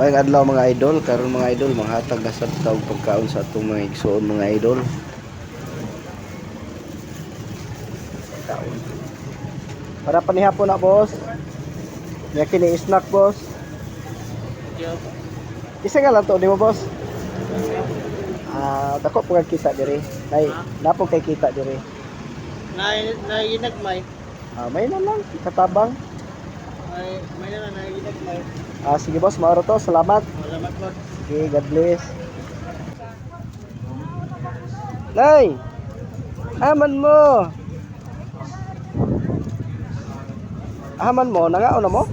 Bayang adlaw mga idol, karon mga idol manghatag na sad taog pagkaon sa atong mga igsoon mga idol. Kaon. Para panihapon na boss. Nya kini snack boss. Isa nga lang to di mo boss. Dako pag kita diri. Nay, napo kay kita diri. Nay inagmay. May na lang katabang. May na inagmay. Sige boss, maaro to. Salamat. Salamat po. Sige, God bless. Nay! Aman mo! Aman mo? Nangaon na mo?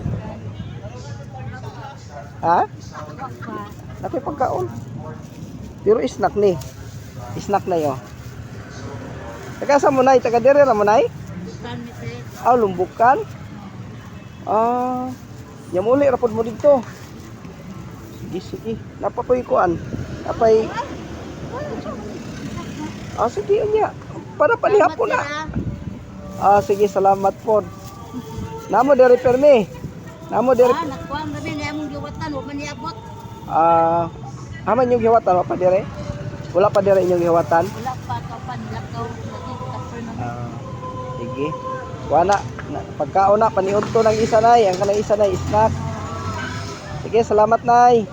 Ha? Nakoy pagkaon. Pero snack ni. Snack na yo. Taga sa mo nay? Taga dire ra mo nay? Lumbukan. Yamuli rapod mo dito. Sige. Napapoy kuan. Napay. Sige anya. Para panihapon na. Sige, salamat po. Namo diri permi. Namo diri. Nakuha kami ni among giwatan wa man niabot. Aman yung giwatan wa pa diri? Wala pa diri inyong giwatan? Wala pa kapan lakaw nakita na. Sige. Wala pagkaon na paniudto ng isa nay, ang kanang isa nay snack. Sige, salamat nay.